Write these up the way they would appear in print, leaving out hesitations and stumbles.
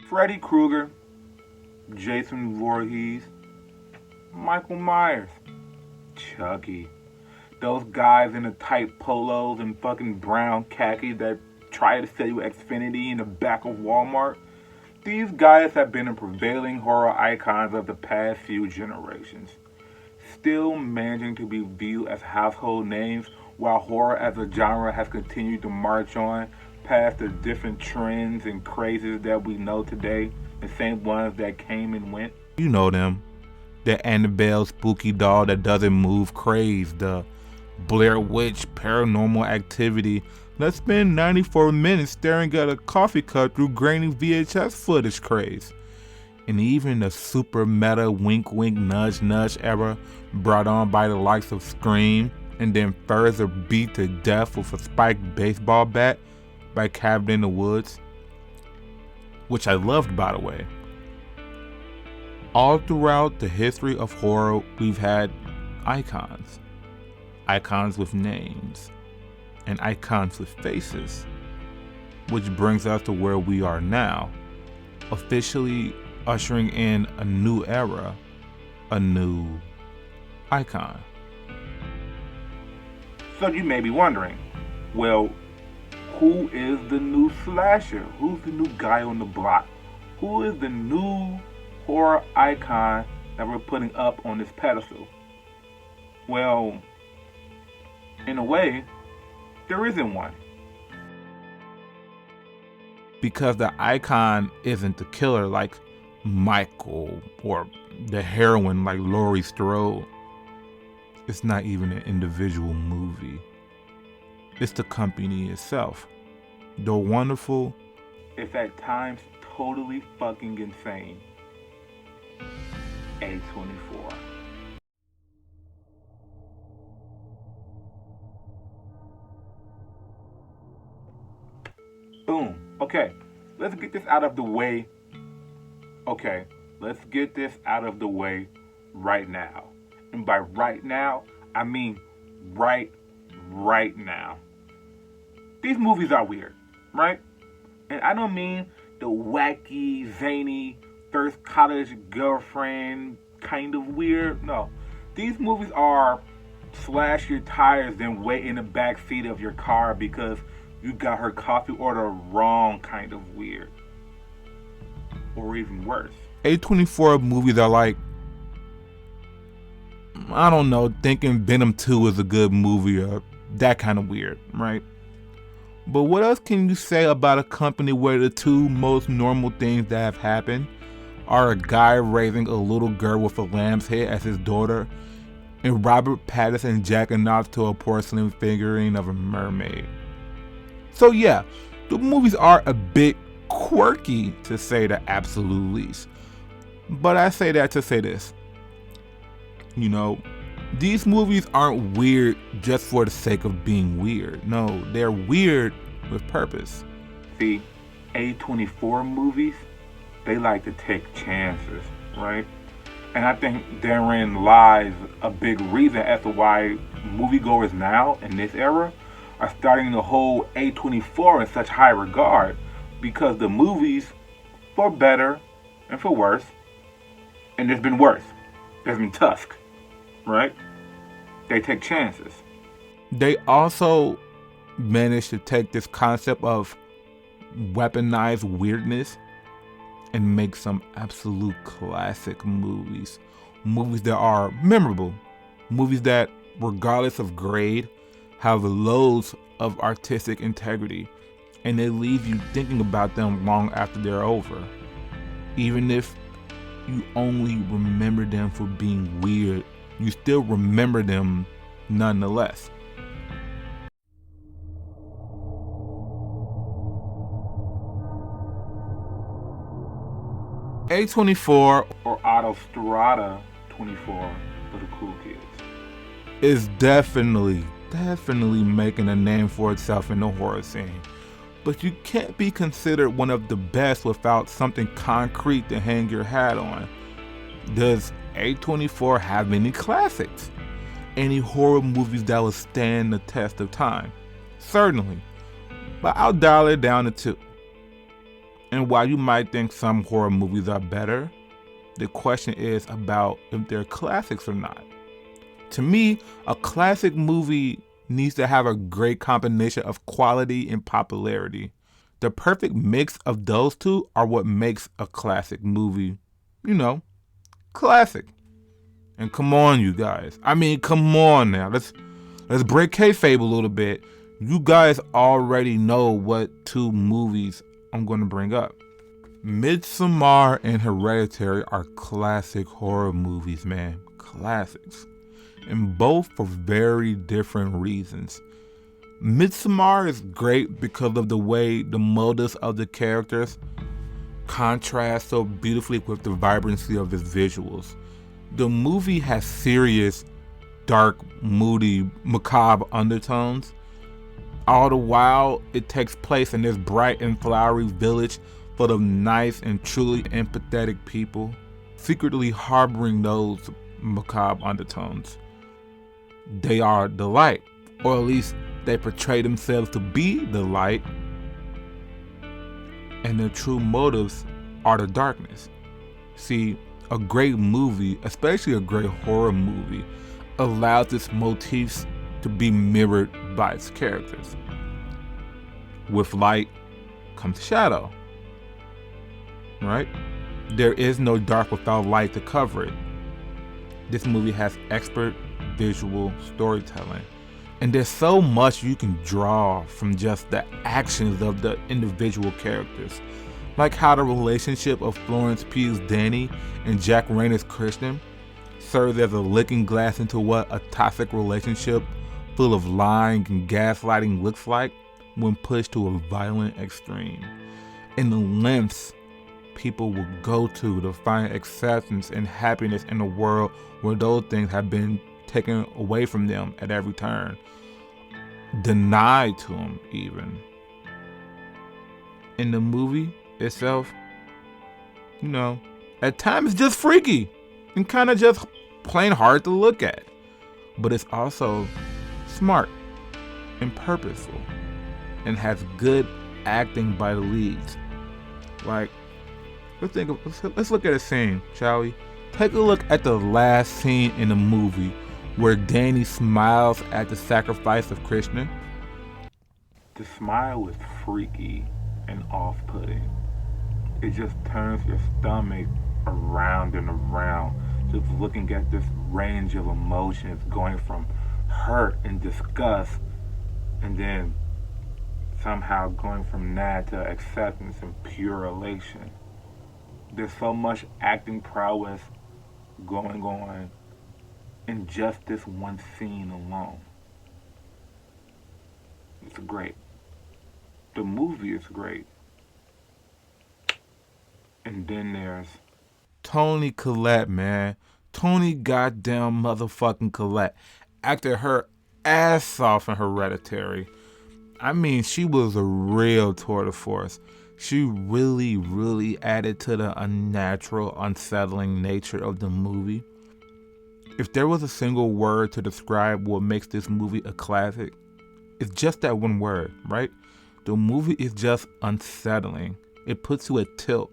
Freddy Krueger, Jason Voorhees, Michael Myers, Chucky. Those guys in the tight polos and fucking brown khaki that try to sell you Xfinity in the back of Walmart. These guys have been the prevailing horror icons of the past few generations, still managing to be viewed as household names while horror as a genre has continued to march on past the different trends and crazes that we know today, the same ones that came and went. You know them. The Annabelle spooky doll that doesn't move craze, the Blair Witch paranormal activity. Let's spend 94 minutes staring at a coffee cup through grainy VHS footage craze. And even the super meta wink wink nudge nudge era brought on by the likes of Scream and then further beat to death with a spiked baseball bat by Cabin in the Woods, which I loved, by the way. All throughout the history of horror, we've had icons. Icons with names. And icons with faces. Which brings us to where we are now. Officially ushering in a new era. A new icon. So you may be wondering, well, who is the new slasher? Who's the new guy on the block? Who is the new horror icon that we're putting up on this pedestal? Well, in a way, there isn't one. Because the icon isn't the killer like Michael or the heroine like Laurie Strode. It's not even an individual movie. It's the company itself. The wonderful, if at times totally fucking insane, A24. Boom. Okay, let's get this out of the way. Okay, let's get this out of the way right now. And by right now, I mean right now. These movies are weird, right? And I don't mean the wacky, zany, first college girlfriend kind of weird. No, these movies are slash your tires then wait in the back seat of your car because you got her coffee order wrong kind of weird. Or even worse. A24 movies are like, I don't know, thinking Venom 2 is a good movie or that kind of weird, right? But what else can you say about a company where the two most normal things that have happened are a guy raising a little girl with a lamb's head as his daughter and Robert Pattinson jacking off to a porcelain figurine of a mermaid? So yeah, the movies are a bit quirky to say the absolute least. But I say that to say this. You know, these movies aren't weird just for the sake of being weird. No, they're weird with purpose. See, A24 movies, they like to take chances, right? And I think therein lies a big reason as to why moviegoers now, in this era, are starting to hold A24 in such high regard. Because the movies, for better and for worse, and there's been worse, there's been Tusk, right? They take chances. They also managed to take this concept of weaponized weirdness and make some absolute classic movies. Movies that are memorable. Movies that, regardless of grade, have loads of artistic integrity. And they leave you thinking about them long after they're over. Even if you only remember them for being weird, you still remember them nonetheless. A24, or Autostrada 24 for the cool kids, is definitely making a name for itself in the horror scene. But you can't be considered one of the best without something concrete to hang your hat on. Does A24 have any classics? Any horror movies that will stand the test of time? Certainly. But I'll dial it down to two. And while you might think some horror movies are better, the question is about if they're classics or not. To me, a classic movie needs to have a great combination of quality and popularity. The perfect mix of those two are what makes a classic movie, classic. And come on, you guys. I mean, come on now. Let's break kayfabe a little bit. You guys already know what two movies I'm going to bring up. Midsommar and Hereditary are classic horror movies, man. Classics. And both for very different reasons. Midsommar is great because of the way the motives of the characters contrast so beautifully with the vibrancy of its visuals. The movie has serious, dark, moody, macabre undertones. All the while, it takes place in this bright and flowery village full of nice and truly empathetic people, secretly harboring those macabre undertones. They are the light, or at least they portray themselves to be the light, and their true motives are the darkness. See, a great movie, especially a great horror movie, allows its motifs to be mirrored by its characters. With light comes shadow, right? There is no dark without light to cover it. This movie has expert visual storytelling. And there's so much you can draw from just the actions of the individual characters. Like how the relationship of Florence Pugh's Danny and Jack Rayner's Christian serves as a looking glass into what a toxic relationship full of lying and gaslighting looks like when pushed to a violent extreme. And the lengths people will go to find acceptance and happiness in a world where those things have been taken away from them at every turn, denied to them even. In the movie itself, at times it's just freaky and kind of just plain hard to look at, but it's also smart and purposeful and has good acting by the leads. Like, let's look at a scene, shall we? Take a look at the last scene in the movie where Danny smiles at the sacrifice of Krishna. The smile is freaky and off-putting. It just turns your stomach around and around, just looking at this range of emotions going from hurt and disgust, and then somehow going from that to acceptance and pure elation. There's so much acting prowess going on in just this one scene alone. It's great. The movie is great. And then there's Toni Collette, man. Toni goddamn motherfucking Collette acted her ass off in Hereditary. I mean, she was a real tour de force. She really, really added to the unnatural, unsettling nature of the movie. If there was a single word to describe what makes this movie a classic, it's just that one word, right? The movie is just unsettling. It puts you at tilt.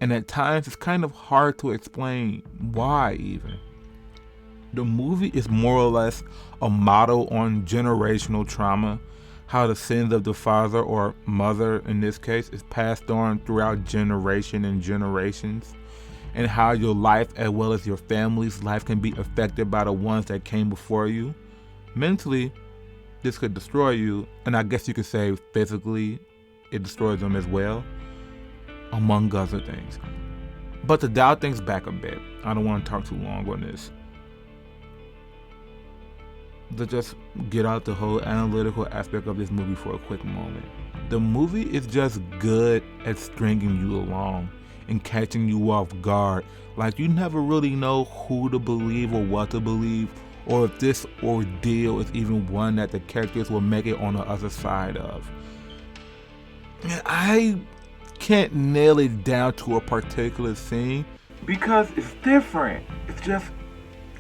And at times, it's kind of hard to explain why even. The movie is more or less a model on generational trauma, how the sins of the father or mother in this case is passed on throughout generation and generations, and how your life as well as your family's life can be affected by the ones that came before you. Mentally, this could destroy you, and I guess you could say physically it destroys them as well, among other things. But to dial things back a bit, I don't want to talk too long on this. To just get out the whole analytical aspect of this movie for a quick moment. The movie is just good at stringing you along and catching you off guard. Like you never really know who to believe or what to believe, or if this ordeal is even one that the characters will make it on the other side of. And I can't nail it down to a particular scene because it's different. It's just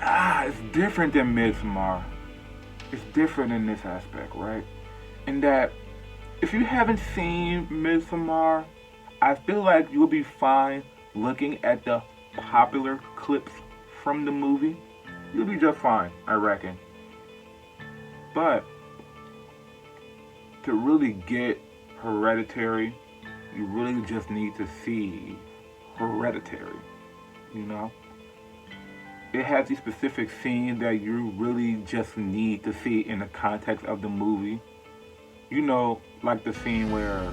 it's different than Midsommar. It's different in this aspect, right? In that if you haven't seen Midsommar, I feel like you'll be fine looking at the popular clips from the movie. You'll be just fine, I reckon. But to really get Hereditary, you really just need to see Hereditary, you know? It has these specific scenes that you really just need to see in the context of the movie. You know, like the scene where...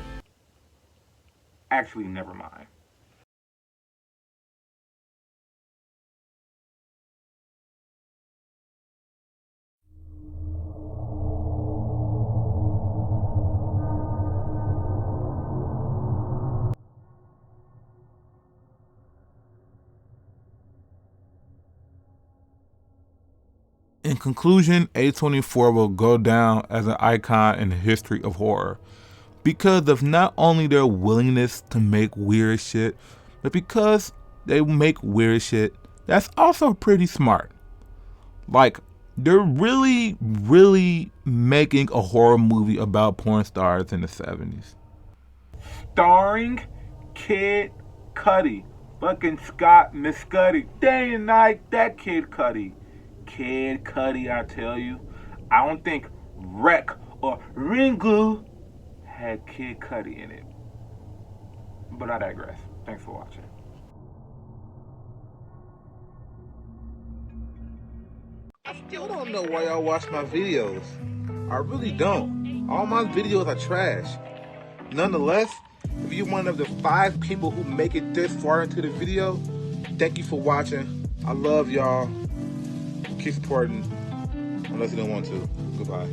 Actually, never mind. In conclusion, A24 will go down as an icon in the history of horror because of not only their willingness to make weird shit, but because they make weird shit that's also pretty smart. Like, they're really, really making a horror movie about porn stars in the 70s. Starring Kid Cudi. Fucking Scott Miscuddy. Day and night, that Kid Cudi. Kid Cudi, I tell you. I don't think Wreck or Ringu had Kid Cudi in it. But I digress. Thanks for watching. I still don't know why y'all watch my videos. I really don't. All my videos are trash. Nonetheless, if you're one of the 5 people who make it this far into the video, thank you for watching. I love y'all. Keep supporting, unless you don't want to. Goodbye.